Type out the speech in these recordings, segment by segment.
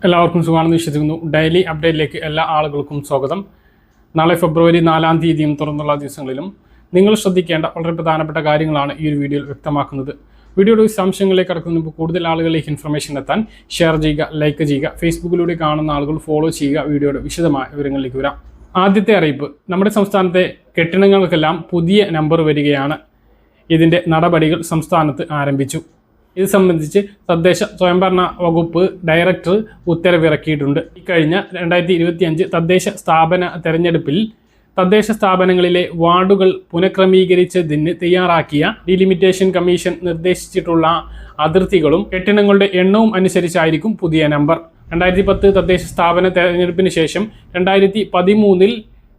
എല്ലാവർക്കും സുഖമാണെന്ന് വിശ്വസിക്കുന്നു. ഡെയിലി അപ്ഡേറ്റിലേക്ക് എല്ലാ ആളുകൾക്കും സ്വാഗതം. നാളെ ഫെബ്രുവരി 4-ാം തീയതിയും തുറന്നുള്ള ദിവസങ്ങളിലും നിങ്ങൾ ശ്രദ്ധിക്കേണ്ട വളരെ പ്രധാനപ്പെട്ട കാര്യങ്ങളാണ് ഈ ഒരു വീഡിയോയിൽ വ്യക്തമാക്കുന്നത്. വീഡിയോയുടെ വിശദാംശങ്ങളിലേക്ക് കടക്കുന്നതിന് മുമ്പ് കൂടുതൽ ആളുകളിലേക്ക് ഇൻഫർമേഷൻ എത്താൻ ഷെയർ ചെയ്യുക, ലൈക്ക് ചെയ്യുക, ഫേസ്ബുക്കിലൂടെ കാണുന്ന ആളുകൾ ഫോളോ ചെയ്യുക. വീഡിയോയുടെ വിശദമായ വിവരങ്ങളിലേക്ക് വരാം. ആദ്യത്തെ അറിയിപ്പ്, നമ്മുടെ സംസ്ഥാനത്തെ കെട്ടിടങ്ങൾക്കെല്ലാം പുതിയ നമ്പർ വരികയാണ്. ഇതിൻ്റെ നടപടികൾ സംസ്ഥാനത്ത് ആരംഭിച്ചു. ഇത് സംബന്ധിച്ച് തദ്ദേശ സ്വയംഭരണ വകുപ്പ് ഡയറക്ടർ ഉത്തരവിറക്കിയിട്ടുണ്ട്. ഇക്കഴിഞ്ഞ 2025 തദ്ദേശ സ്ഥാപന തെരഞ്ഞെടുപ്പിൽ തദ്ദേശ സ്ഥാപനങ്ങളിലെ വാർഡുകൾ പുനഃക്രമീകരിച്ചതിന് തയ്യാറാക്കിയ ഡിലിമിറ്റേഷൻ കമ്മീഷൻ നിർദ്ദേശിച്ചിട്ടുള്ള അതിർത്തികളും കെട്ടിടങ്ങളുടെ എണ്ണവും അനുസരിച്ചായിരിക്കും പുതിയ നമ്പർ. 2010 തദ്ദേശ സ്ഥാപന തെരഞ്ഞെടുപ്പിന് ശേഷം 2013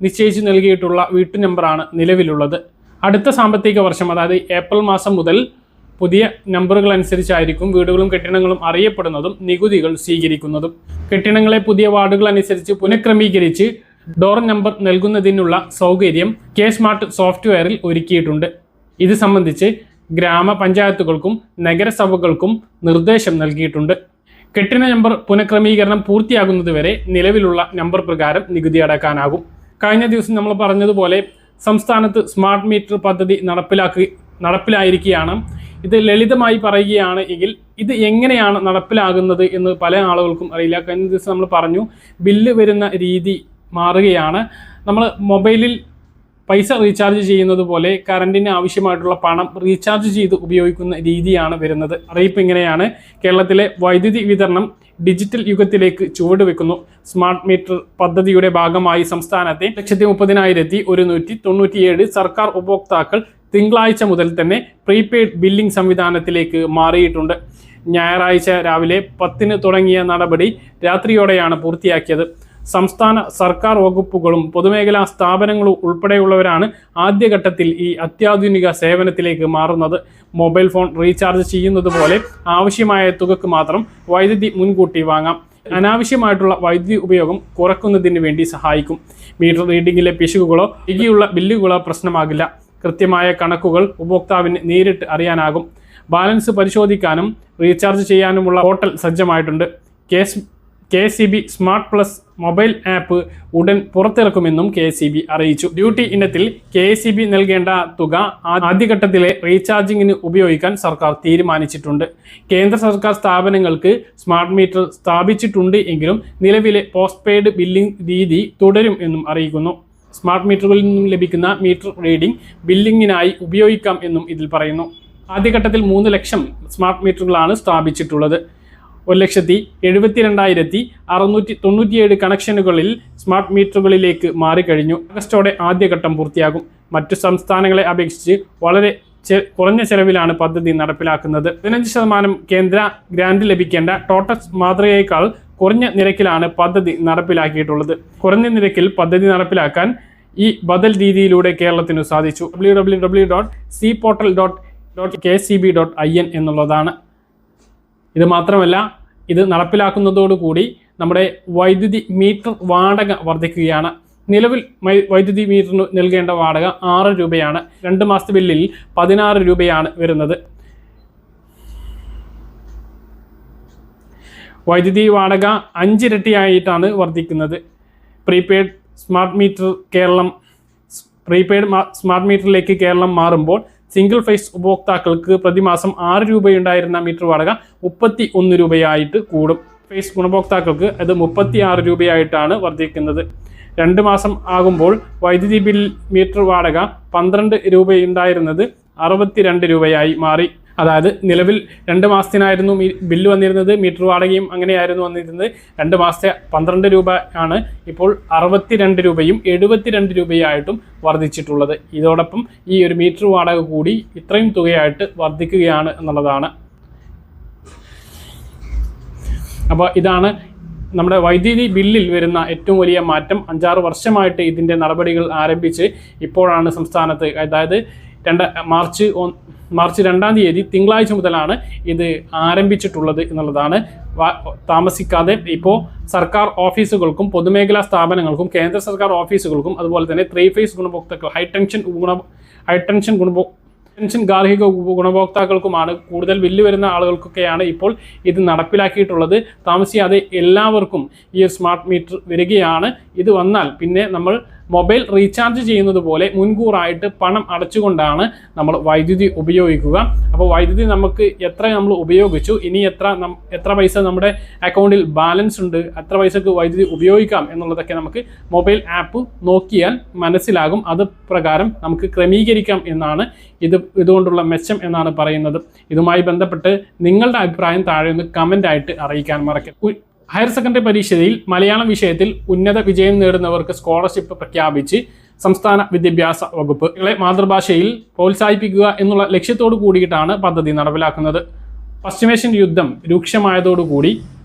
നിശ്ചയിച്ചു നൽകിയിട്ടുള്ള വീട്ടു നമ്പറാണ് നിലവിലുള്ളത്. അടുത്ത സാമ്പത്തിക വർഷം, അതായത് ഏപ്രിൽ മാസം മുതൽ പുതിയ നമ്പറുകൾ അനുസരിച്ചായിരിക്കും വീടുകളും കെട്ടിടങ്ങളും അറിയപ്പെടുന്നതും നികുതികൾ സ്വീകരിക്കുന്നതും. കെട്ടിടങ്ങളെ പുതിയ വാർഡുകൾ അനുസരിച്ച് പുനഃക്രമീകരിച്ച് ഡോർ നമ്പർ നൽകുന്നതിനുള്ള സൗകര്യം കെ സ്മാർട്ട് സോഫ്റ്റ്വെയറിൽ ഒരുക്കിയിട്ടുണ്ട്. ഇത് സംബന്ധിച്ച് ഗ്രാമപഞ്ചായത്തുകൾക്കും നഗരസഭകൾക്കും നിർദ്ദേശം നൽകിയിട്ടുണ്ട്. കെട്ടിട നമ്പർ പുനഃക്രമീകരണം പൂർത്തിയാകുന്നതുവരെ നിലവിലുള്ള നമ്പർ പ്രകാരം നികുതി അടക്കാനാകും. കഴിഞ്ഞ ദിവസം നമ്മൾ പറഞ്ഞതുപോലെ സംസ്ഥാനത്ത് സ്മാർട്ട് മീറ്റർ പദ്ധതി നടപ്പിലായിരിക്കുകയാണ്. ഇത് ലളിതമായി പറയുകയാണ് എങ്കിൽ ഇത് എങ്ങനെയാണ് നടപ്പിലാകുന്നത് എന്ന് പല ആളുകൾക്കും അറിയില്ല. കഴിഞ്ഞ ദിവസം നമ്മൾ പറഞ്ഞു, ബില്ല് വരുന്ന രീതി മാറുകയാണ്. നമ്മൾ മൊബൈലിൽ പൈസ റീചാർജ് ചെയ്യുന്നത് പോലെ കറണ്ടിന് ആവശ്യമായിട്ടുള്ള പണം റീചാർജ് ചെയ്ത് ഉപയോഗിക്കുന്ന രീതിയാണ് വരുന്നത്. അറിയിപ്പ് ഇങ്ങനെയാണ്: കേരളത്തിലെ വൈദ്യുതി വിതരണം ഡിജിറ്റൽ യുഗത്തിലേക്ക് ചുവടുവെക്കുന്നു. സ്മാർട്ട് മീറ്റർ പദ്ധതിയുടെ ഭാഗമായി സംസ്ഥാനത്തെ 130,197 സർക്കാർ ഉപഭോക്താക്കൾ തിങ്കളാഴ്ച മുതൽ തന്നെ പ്രീപെയ്ഡ് ബില്ലിംഗ് സംവിധാനത്തിലേക്ക് മാറിയിട്ടുണ്ട്. ഞായറാഴ്ച രാവിലെ 10 തുടങ്ങിയ നടപടി രാത്രിയോടെയാണ് പൂർത്തിയാക്കിയത്. സംസ്ഥാന സർക്കാർ വകുപ്പുകളും പൊതുമേഖലാ സ്ഥാപനങ്ങളും ഉൾപ്പെടെയുള്ളവരാണ് ആദ്യഘട്ടത്തിൽ ഈ അത്യാധുനിക സേവനത്തിലേക്ക് മാറുന്നത്. മൊബൈൽ ഫോൺ റീചാർജ് ചെയ്യുന്നത് പോലെ ആവശ്യമായ തുകക്ക് മാത്രം വൈദ്യുതി മുൻകൂട്ടി വാങ്ങാം. അനാവശ്യമായിട്ടുള്ള വൈദ്യുതി ഉപയോഗം കുറയ്ക്കുന്നതിന് വേണ്ടി സഹായിക്കും. മീറ്റർ റീഡിങ്ങിലെ പിശകുകളോ ഇനിയുള്ള ബില്ലുകളോ പ്രശ്നമാകില്ല. കൃത്യമായ കണക്കുകൾ ഉപഭോക്താവിന് നേരിട്ട് അറിയാനാകും. ബാലൻസ് പരിശോധിക്കാനും റീചാർജ് ചെയ്യാനുമുള്ള പോർട്ടൽ സജ്ജമായിട്ടുണ്ട്. KSEB smart plus mobile app ഉടൻ പുറത്തിറക്കുമെന്നും KSEB അറിയിച്ചു. ഡ്യൂട്ടി ഇനത്തിൽ KSEB നൽകേണ്ട തുക ആദ്യഘട്ടത്തിലെ റീചാർജിങ്ങിന് ഉപയോഗിക്കാൻ സർക്കാർ തീരുമാനിച്ചിട്ടുണ്ട്. കേന്ദ്ര സർക്കാർ സ്ഥാപനങ്ങൾക്ക് സ്മാർട്ട് മീറ്റർ സ്ഥാപിച്ചിട്ടുണ്ട് എങ്കിലും നിലവിലെ പോസ്റ്റ് പെയ്ഡ് ബില്ലിംഗ് രീതി തുടരും എന്നും അറിയിക്കുന്നു. സ്മാർട്ട് മീറ്ററുകളിൽ നിന്നും ലഭിക്കുന്ന മീറ്റർ റീഡിംഗ് ബില്ലിങ്ങിനായി ഉപയോഗിക്കാം എന്നും ഇതിൽ പറയുന്നു. ആദ്യഘട്ടത്തിൽ 3 ലക്ഷം സ്മാർട്ട് മീറ്ററുകളാണ് സ്ഥാപിച്ചിട്ടുള്ളത്. 1,72,697 കണക്ഷനുകളിൽ സ്മാർട്ട് മീറ്ററുകളിലേക്ക് മാറിക്കഴിഞ്ഞു. ആഗസ്റ്റോടെ ആദ്യഘട്ടം പൂർത്തിയാകും. മറ്റു സംസ്ഥാനങ്ങളെ അപേക്ഷിച്ച് വളരെ കുറഞ്ഞ ചെലവിലാണ് പദ്ധതി നടപ്പിലാക്കുന്നത്. 15% കേന്ദ്ര ഗ്രാന്റ് ലഭിക്കേണ്ട ടോട്ടസ് മാതൃകയേക്കാൾ കുറഞ്ഞ നിരക്കിലാണ് പദ്ധതി നടപ്പിലാക്കിയിട്ടുള്ളത്. കുറഞ്ഞ നിരക്കിൽ പദ്ധതി നടപ്പിലാക്കാൻ ഈ ബദൽ രീതിയിലൂടെ കേരളത്തിന് സാധിച്ചു. www.cportal.kcb.in എന്നുള്ളതാണ്. ഇത് മാത്രമല്ല, ഇത് നടപ്പിലാക്കുന്നതോടുകൂടി നമ്മുടെ വൈദ്യുതി മീറ്റർ വാടക വർദ്ധിക്കുകയാണ്. നിലവിൽ വൈദ്യുതി മീറ്ററിന് നൽകേണ്ട വാടക 6 രൂപയാണ്. 2 മാസത്തെ ബില്ലിൽ 16 രൂപയാണ് വരുന്നത്. വൈദ്യുതി വാടക 5 ഇരട്ടിയായിട്ടാണ് വർദ്ധിക്കുന്നത്. പ്രീപെയ്ഡ് സ്മാർട്ട് മീറ്ററിലേക്ക് കേരളം മാറുമ്പോൾ സിംഗിൾ ഫേസ് ഉപഭോക്താക്കൾക്ക് പ്രതിമാസം 6 രൂപയുണ്ടായിരുന്ന മീറ്റർ വാടക 31 രൂപയായിട്ട് കൂടും. ഫേസ് ഗുണഭോക്താക്കൾക്ക് അത് 36 രൂപയായിട്ടാണ് വർദ്ധിക്കുന്നത്. 2 മാസം ആകുമ്പോൾ വൈദ്യുതി ബിൽ മീറ്റർ വാടക 12 രൂപയുണ്ടായിരുന്നത് 62 രൂപയായി മാറി. അതായത് നിലവിൽ 2 മാസത്തിനായിരുന്നു ബില്ല് വന്നിരുന്നത്, മീറ്റർ വാടകയും അങ്ങനെയായിരുന്നു വന്നിരുന്നത്. 2 മാസത്തെ 12 രൂപ ആണ് ഇപ്പോൾ 62 രൂപയും 72 രൂപയായിട്ടും വർദ്ധിച്ചിട്ടുള്ളത്. ഇതോടൊപ്പം ഈ ഒരു മീറ്റർ വാടക കൂടി ഇത്രയും തുകയായിട്ട് വർദ്ധിക്കുകയാണ് എന്നുള്ളതാണ്. അപ്പോൾ ഇതാണ് നമ്മുടെ വൈദ്യുതി ബില്ലിൽ വരുന്ന ഏറ്റവും വലിയ മാറ്റം. 5-6 വർഷമായിട്ട് ഇതിൻ്റെ നടപടികൾ ആരംഭിച്ച് ഇപ്പോഴാണ് സംസ്ഥാനത്ത്, അതായത് മാർച്ച് 2-ാം തീയതി തിങ്കളാഴ്ച മുതലാണ് ഇത് ആരംഭിച്ചിട്ടുള്ളത് എന്നുള്ളതാണ്. താമസിക്കാതെ ഇപ്പോൾ സർക്കാർ ഓഫീസുകൾക്കും പൊതുമേഖലാ സ്ഥാപനങ്ങൾക്കും കേന്ദ്ര സർക്കാർ ഓഫീസുകൾക്കും അതുപോലെ തന്നെ 3 ഫേസ് ഗുണഭോക്താക്കൾ പെൻഷൻ ഗാർഹിക ഗുണഭോക്താക്കൾക്കുമാണ്. കൂടുതൽ ബില്ല് വരുന്ന ആളുകൾക്കൊക്കെയാണ് ഇപ്പോൾ ഇത് നടപ്പിലാക്കിയിട്ടുള്ളത്. താമസിയാതെ എല്ലാവർക്കും ഈ സ്മാർട്ട് മീറ്റർ വരികയാണ്. ഇത് വന്നാൽ പിന്നെ നമ്മൾ മൊബൈൽ റീചാർജ് ചെയ്യുന്നത് പോലെ മുൻകൂറായിട്ട് പണം അടച്ചുകൊണ്ടാണ് നമ്മൾ വൈദ്യുതി ഉപയോഗിക്കുക. അപ്പോൾ വൈദ്യുതി നമുക്ക് എത്ര നമ്മൾ ഉപയോഗിച്ചു, ഇനി എത്ര പൈസ നമ്മുടെ അക്കൗണ്ടിൽ ബാലൻസ് ഉണ്ട്, എത്ര പൈസക്ക് വൈദ്യുതി ഉപയോഗിക്കാം എന്നുള്ളതൊക്കെ നമുക്ക് മൊബൈൽ ആപ്പ് നോക്കിയാൽ മനസ്സിലാകും. അത് പ്രകാരം നമുക്ക് ക്രമീകരിക്കാം എന്നാണ് ഇതുകൊണ്ടുള്ള മെച്ചം എന്നാണ് പറയുന്നത്. ഇതുമായി ബന്ധപ്പെട്ട് നിങ്ങളുടെ അഭിപ്രായം താഴെ ഒന്ന് കമൻ്റ് ആയിട്ട് അറിയിക്കാൻ മറക്കരുത്. ഹയർ സെക്കൻഡറി പരീക്ഷയിൽ മലയാളം വിഷയത്തിൽ ഉന്നത വിജയം നേടുന്നവർക്ക് സ്കോളർഷിപ്പ് പ്രഖ്യാപിച്ച് സംസ്ഥാന വിദ്യാഭ്യാസ വകുപ്പ്. മാതൃഭാഷയിൽ പ്രോത്സാഹിപ്പിക്കുക എന്നുള്ള ലക്ഷ്യത്തോടു കൂടിയിട്ടാണ് പദ്ധതി നടപ്പിലാക്കുന്നത്. പശ്ചിമേഷ്യൻ യുദ്ധം രൂക്ഷമായതോടുകൂടി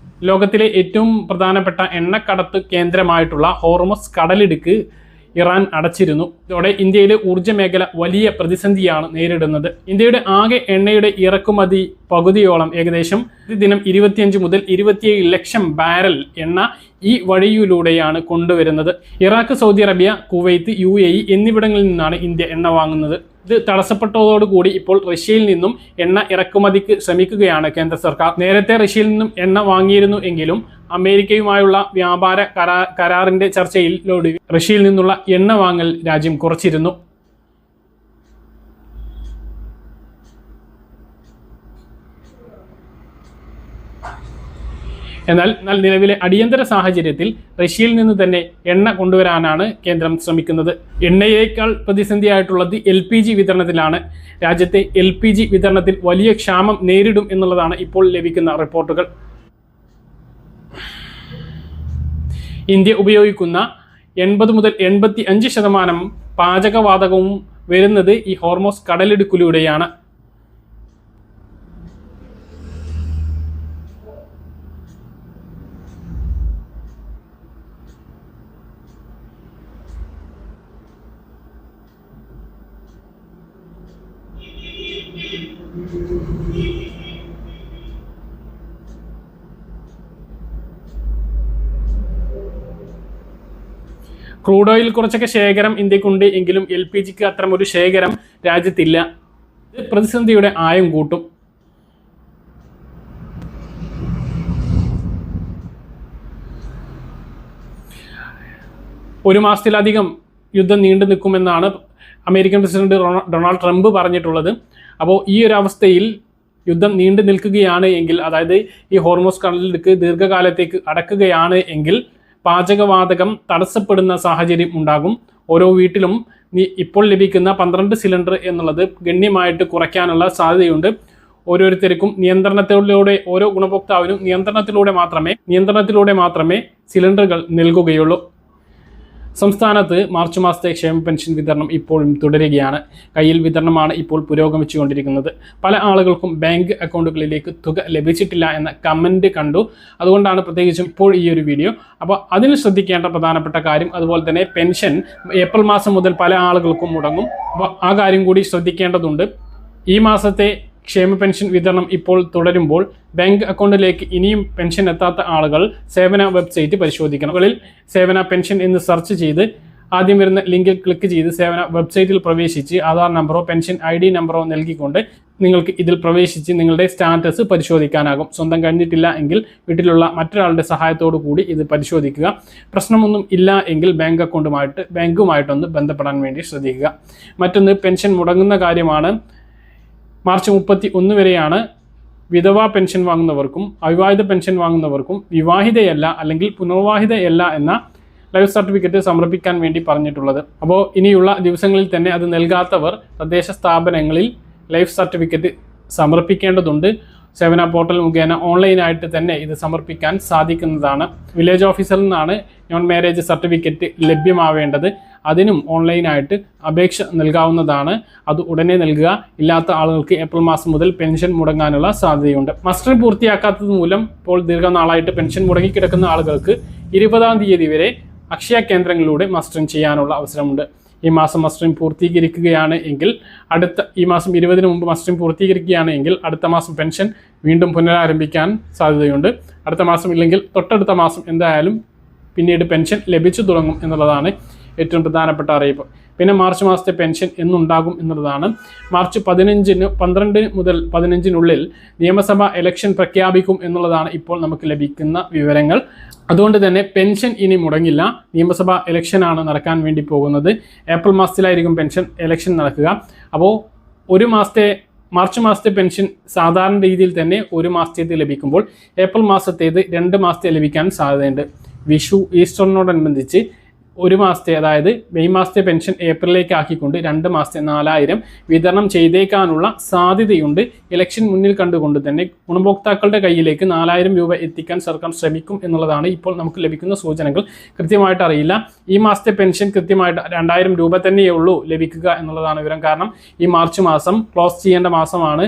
ലോകത്തിലെ ഏറ്റവും പ്രധാനപ്പെട്ട എണ്ണക്കടത്ത് കേന്ദ്രമായിട്ടുള്ള ഹോർമസ് കടലിടുക്ക് ഇറാൻ അടച്ചിരുന്നു. ഇതോടെ ഇന്ത്യയിലെ ഊർജ്ജ മേഖല വലിയ പ്രതിസന്ധിയാണ് നേരിടുന്നത്. ഇന്ത്യയുടെ ആകെ എണ്ണയുടെ ഇറക്കുമതി പകുതിയോളം, ഏകദേശം ദിനം 25 മുതൽ 27 ലക്ഷം ബാരൽ എണ്ണ ഈ വഴിയിലൂടെയാണ് കൊണ്ടുവരുന്നത്. Iraq, Saudi Arabia, Kuwait, UAE എന്നിവിടങ്ങളിൽ നിന്നാണ് ഇന്ത്യ എണ്ണ വാങ്ങുന്നത്. ഇത് തടസ്സപ്പെട്ടതോടുകൂടി ഇപ്പോൾ റഷ്യയിൽ നിന്നും എണ്ണ ഇറക്കുമതിക്ക് ശ്രമിക്കുകയാണ് കേന്ദ്ര സർക്കാർ. നേരത്തെ റഷ്യയിൽ നിന്നും എണ്ണ വാങ്ങിയിരുന്നു എങ്കിലും അമേരിക്കയുമായുള്ള വ്യാപാര കരാറിന്റെ ചർച്ചയിലൂടെ റഷ്യയിൽ നിന്നുള്ള എണ്ണ വാങ്ങൽ രാജ്യം കുറച്ചിരുന്നു. എന്നാൽ നിലവിലെ അടിയന്തര സാഹചര്യത്തിൽ റഷ്യയിൽ നിന്ന് തന്നെ എണ്ണ കൊണ്ടുവരാനാണ് കേന്ദ്രം ശ്രമിക്കുന്നത്. എണ്ണയേക്കാൾ പ്രതിസന്ധിയായിട്ടുള്ളത് LPG വിതരണത്തിലാണ്. രാജ്യത്തെ LPG വിതരണത്തിൽ വലിയ ക്ഷാമം നേരിടും എന്നുള്ളതാണ് ഇപ്പോൾ ലഭിക്കുന്ന റിപ്പോർട്ടുകൾ. ഇന്ത്യ ഉപയോഗിക്കുന്ന 80 മുതൽ 85% പാചകവാതകവും വരുന്നത് ഈ ഹോർമോസ് കടലിടുക്കിലൂടെയാണ്. ക്രൂഡ് ഓയിൽ കുറച്ചൊക്കെ ശേഖരം ഇന്ത്യക്കുണ്ട് എങ്കിലും LPGക്ക് അത്തരമൊരു ശേഖരം രാജ്യത്തില്ല. ഇത് പ്രതിസന്ധിയുടെ ആയം കൂട്ടും. ഒരു മാസത്തിലധികം യുദ്ധം നീണ്ടു നിൽക്കുമെന്നാണ് അമേരിക്കൻ പ്രസിഡന്റ് ഡൊണാൾഡ് ട്രംപ് പറഞ്ഞിട്ടുള്ളത്. അപ്പോൾ ഈ ഒരു അവസ്ഥയിൽ യുദ്ധം നീണ്ടു നിൽക്കുകയാണ് എങ്കിൽ, അതായത് ഈ ഹോർമോസ് കടലിടുക്ക് ദീർഘകാലത്തേക്ക് അടക്കുകയാണ് എങ്കിൽ പാചകവാതകം തടസ്സപ്പെടുന്ന സാഹചര്യം ഉണ്ടാകും. ഓരോ വീട്ടിലും ഇപ്പോൾ ലഭിക്കുന്ന 12 സിലിണ്ടർ എന്നുള്ളത് ഗണ്യമായിട്ട് കുറയ്ക്കാനുള്ള സാധ്യതയുണ്ട്. ഓരോരുത്തർക്കും നിയന്ത്രണത്തിലൂടെ, ഓരോ ഗുണഭോക്താവിനും നിയന്ത്രണത്തിലൂടെ മാത്രമേ സിലിണ്ടറുകൾ നൽകുകയുള്ളൂ. സംസ്ഥാനത്ത് മാർച്ച് മാസത്തെ ക്ഷേമ പെൻഷൻ വിതരണം ഇപ്പോഴും തുടരുകയാണ്. കയ്യിൽ വിതരണമാണ് ഇപ്പോൾ പുരോഗമിച്ചുകൊണ്ടിരിക്കുന്നത്. പല ആളുകൾക്കും ബാങ്ക് അക്കൗണ്ടുകളിലേക്ക് തുക ലഭിച്ചിട്ടില്ല എന്ന കമൻറ്റ് കണ്ടു. അതുകൊണ്ടാണ് പ്രത്യേകിച്ചും ഇപ്പോൾ ഈ ഒരു വീഡിയോ. അപ്പോൾ അതിന് ശ്രദ്ധിക്കേണ്ട പ്രധാനപ്പെട്ട കാര്യം, അതുപോലെ തന്നെ പെൻഷൻ ഏപ്രിൽ മാസം മുതൽ പല ആളുകൾക്കും മുടങ്ങും. അപ്പോൾ ആ കാര്യം കൂടി ശ്രദ്ധിക്കേണ്ടതുണ്ട്. ഈ മാസത്തെ ക്ഷേമ പെൻഷൻ വിതരണം ഇപ്പോൾ തുടരുമ്പോൾ ബാങ്ക് അക്കൗണ്ടിലേക്ക് ഇനിയും പെൻഷൻ എത്താത്ത ആളുകൾ സേവന വെബ്സൈറ്റ് പരിശോധിക്കണം. മുകളിൽ സേവന പെൻഷൻ എന്ന് സെർച്ച് ചെയ്ത് ആദ്യം വരുന്ന ലിങ്കിൽ ക്ലിക്ക് ചെയ്ത് സേവന വെബ്സൈറ്റിൽ പ്രവേശിച്ച് ആധാർ നമ്പറോ പെൻഷൻ ID നമ്പറോ നൽകിക്കൊണ്ട് നിങ്ങൾക്ക് ഇതിൽ പ്രവേശിച്ച് നിങ്ങളുടെ സ്റ്റാറ്റസ് പരിശോധിക്കാനാകും. സ്വന്തം കഴിഞ്ഞിട്ടില്ല എങ്കിൽ വീട്ടിലുള്ള മറ്റൊരാളുടെ സഹായത്തോടു കൂടി ഇത് പരിശോധിക്കുക. പ്രശ്നമൊന്നും ഇല്ല എങ്കിൽ ബാങ്കുമായിട്ടൊന്ന് ബന്ധപ്പെടാൻ വേണ്ടി ശ്രദ്ധിക്കുക. മറ്റൊന്ന്, പെൻഷൻ മുടങ്ങുന്ന കാര്യമാണ്. മാർച്ച് 31 വരെയാണ് വിധവാ പെൻഷൻ വാങ്ങുന്നവർക്കും അവിവാഹിത പെൻഷൻ വാങ്ങുന്നവർക്കും വിവാഹിതയല്ല അല്ലെങ്കിൽ പുനർവിവാഹിതയല്ല എന്ന ലൈഫ് സർട്ടിഫിക്കറ്റ് സമർപ്പിക്കാൻ വേണ്ടി പറഞ്ഞിട്ടുള്ളത്. അപ്പോൾ ഇനിയുള്ള ദിവസങ്ങളിൽ തന്നെ അത് നൽകാത്തവർ തദ്ദേശ സ്ഥാപനങ്ങളിൽ ലൈഫ് സർട്ടിഫിക്കറ്റ് സമർപ്പിക്കേണ്ടതുണ്ട്. സേവന പോർട്ടൽ മുഖേന ഓൺലൈനായിട്ട് തന്നെ ഇത് സമർപ്പിക്കാൻ സാധിക്കുന്നതാണ്. വില്ലേജ് ഓഫീസറിൽ നിന്നാണ് നോൺ മാരേജ് സർട്ടിഫിക്കറ്റ് ലഭ്യമാവേണ്ടത്. അതിനും ഓൺലൈനായിട്ട് അപേക്ഷ നൽകാവുന്നതാണ്. അത് ഉടനെ നൽകുക. ഇല്ലാത്ത ആളുകൾക്ക് ഏപ്രിൽ മാസം മുതൽ പെൻഷൻ മുടങ്ങാനുള്ള സാധ്യതയുണ്ട്. മസ്റ്ററിംഗ് പൂർത്തിയാക്കാത്തത് മൂലം ഇപ്പോൾ ദീർഘനാളായിട്ട് പെൻഷൻ മുടങ്ങിക്കിടക്കുന്ന ആളുകൾക്ക് 20-ാം തീയതി വരെ അക്ഷയ കേന്ദ്രങ്ങളിലൂടെ മസ്റ്ററിംഗ് ചെയ്യാനുള്ള അവസരമുണ്ട്. ഈ മാസം മസ്റ്ററിംഗ് പൂർത്തീകരിക്കുകയാണ് എങ്കിൽ ഈ മാസം 20-ന് മുമ്പ് മസ്റ്ററിംഗ് പൂർത്തീകരിക്കുകയാണ് എങ്കിൽ അടുത്ത മാസം പെൻഷൻ വീണ്ടും പുനരാരംഭിക്കാൻ സാധ്യതയുണ്ട്. അടുത്ത മാസം ഇല്ലെങ്കിൽ തൊട്ടടുത്ത മാസം എന്തായാലും പിന്നീട് പെൻഷൻ ലഭിച്ചു തുടങ്ങും എന്നുള്ളതാണ് ഏറ്റവും പ്രധാനപ്പെട്ട അറിയിപ്പ്. പിന്നെ മാർച്ച് മാസത്തെ പെൻഷൻ എന്നുണ്ടാകും എന്നുള്ളതാണ്. മാർച്ച് 12 മുതൽ 15 നിയമസഭാ ഇലക്ഷൻ പ്രഖ്യാപിക്കും എന്നുള്ളതാണ് ഇപ്പോൾ നമുക്ക് ലഭിക്കുന്ന വിവരങ്ങൾ. അതുകൊണ്ട് തന്നെ പെൻഷൻ ഇനി മുടങ്ങില്ല. നിയമസഭാ ഇലക്ഷനാണ് നടക്കാൻ വേണ്ടി പോകുന്നത്. ഏപ്രിൽ മാസത്തിലായിരിക്കും പെൻഷൻ ഇലക്ഷൻ നടക്കുക. അപ്പോൾ മാർച്ച് മാസത്തെ പെൻഷൻ സാധാരണ രീതിയിൽ തന്നെ 1 മാസത്തേത് ലഭിക്കുമ്പോൾ ഏപ്രിൽ മാസത്തേത് 2 മാസത്തെ ലഭിക്കാൻ സാധ്യതയുണ്ട്. വിഷു ഈസ്റ്ററിനോടനുബന്ധിച്ച് 1 മാസത്തെ, അതായത് മെയ് മാസത്തെ പെൻഷൻ ഏപ്രിലേക്ക് ആക്കിക്കൊണ്ട് 2 മാസത്തെ 4000 വിതരണം ചെയ്തേക്കാനുള്ള സാധ്യതയുണ്ട്. ഇലക്ഷൻ മുന്നിൽ കണ്ടുകൊണ്ട് തന്നെ ഗുണഭോക്താക്കളുടെ കയ്യിലേക്ക് 4000 രൂപ എത്തിക്കാൻ സർക്കാർ ശ്രമിക്കും എന്നുള്ളതാണ് ഇപ്പോൾ നമുക്ക് ലഭിക്കുന്ന സൂചനകൾ. കൃത്യമായിട്ട് അറിയില്ല. ഈ മാസത്തെ പെൻഷൻ കൃത്യമായിട്ട് 2000 രൂപ തന്നെയേ ഉള്ളൂ ലഭിക്കുക എന്നുള്ളതാണ് വിവരം. കാരണം ഈ മാർച്ച് മാസം ക്ലോസ് ചെയ്യേണ്ട മാസമാണ്,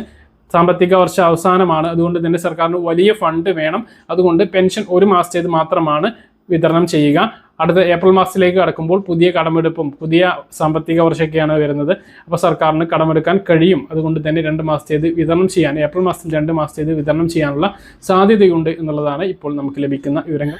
സാമ്പത്തിക വർഷ അവസാനമാണ്. അതുകൊണ്ട് തന്നെ സർക്കാരിന് വലിയ ഫണ്ട് വേണം. അതുകൊണ്ട് പെൻഷൻ 1 മാസത്തേത് മാത്രമാണ് വിതരണം ചെയ്യുക. അടുത്ത ഏപ്രിൽ മാസത്തിലേക്ക് കടക്കുമ്പോൾ പുതിയ കടമെടുപ്പും പുതിയ സാമ്പത്തിക വർഷമൊക്കെയാണ് വരുന്നത്. അപ്പോൾ സർക്കാരിന് കടമെടുക്കാൻ കഴിയും. അതുകൊണ്ട് തന്നെ 2 മാസത്തേത് വിതരണം ചെയ്യാൻ, ഏപ്രിൽ മാസത്തിൽ 2 മാസത്തേത് വിതരണം ചെയ്യാനുള്ള സാധ്യതയുണ്ട് എന്നുള്ളതാണ് ഇപ്പോൾ നമുക്ക് ലഭിക്കുന്ന വിവരങ്ങൾ.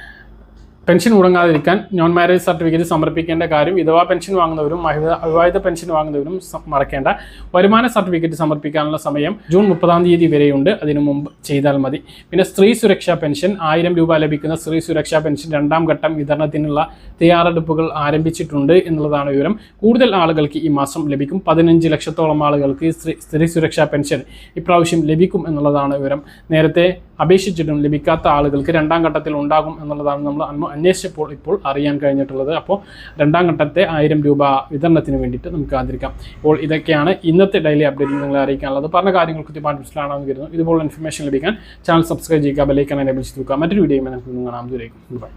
പെൻഷൻ മുടങ്ങാതിരിക്കാൻ നോൺ മാരേജ് സർട്ടിഫിക്കറ്റ് സമർപ്പിക്കേണ്ട കാര്യം വിധവാ പെൻഷൻ വാങ്ങുന്നവരും അവിവാഹിത പെൻഷൻ വാങ്ങുന്നവരും മറക്കേണ്ട. വരുമാന സർട്ടിഫിക്കറ്റ് സമർപ്പിക്കാനുള്ള സമയം ജൂൺ 30 വരെയുണ്ട്. അതിനു മുമ്പ് ചെയ്താൽ മതി. പിന്നെ സ്ത്രീ സുരക്ഷാ പെൻഷൻ 1000 രൂപ ലഭിക്കുന്ന സ്ത്രീ സുരക്ഷാ പെൻഷൻ 2ാം ഘട്ടം വിതരണത്തിനുള്ള തയ്യാറെടുപ്പുകൾ ആരംഭിച്ചിട്ടുണ്ട് എന്നുള്ളതാണ് വിവരം. കൂടുതൽ ആളുകൾക്ക് ഈ മാസം ലഭിക്കും. 15 ലക്ഷത്തോളം ആളുകൾക്ക് സ്ത്രീ സുരക്ഷാ പെൻഷൻ ഇപ്രാവശ്യം ലഭിക്കും എന്നുള്ളതാണ് വിവരം. നേരത്തെ അപേക്ഷിച്ചിട്ടും ലഭിക്കാത്ത ആളുകൾക്ക് 2ാം ഘട്ടത്തിൽ ഉണ്ടാകും എന്നുള്ളതാണ് നമ്മൾ അന്വേഷിച്ചപ്പോൾ ഇപ്പോൾ അറിയാൻ കഴിഞ്ഞിട്ടുള്ളത്. അപ്പോൾ 2ാം ഘട്ടത്തെ 1000 രൂപ വിതരണത്തിന് വേണ്ടിയിട്ട് നമുക്ക് കാത്തിരിക്കാം. അപ്പോൾ ഇതൊക്കെയാണ് ഇന്നത്തെ ഡെയിലി അപ്ഡേറ്റിൽ നിങ്ങളെ അറിയിക്കാനുള്ളത്. പറഞ്ഞ കാര്യങ്ങൾ കൃത്യമായിട്ട് മനസ്സിലാണെന്ന് കരുതുന്നു. ഇതുപോലുള്ള ഇൻഫർമേഷൻ ലഭിക്കാൻ ചാനൽ സബ്സ്ക്രൈബ് ചെയ്യുക, ബെൽ ഐക്കൺ എനേബിൾ ചെയ്ത് വെക്കുക. മറ്റൊരു വീഡിയോയുമായി നമുക്ക് കാണാം. ദൂരേക്കും ബൈ.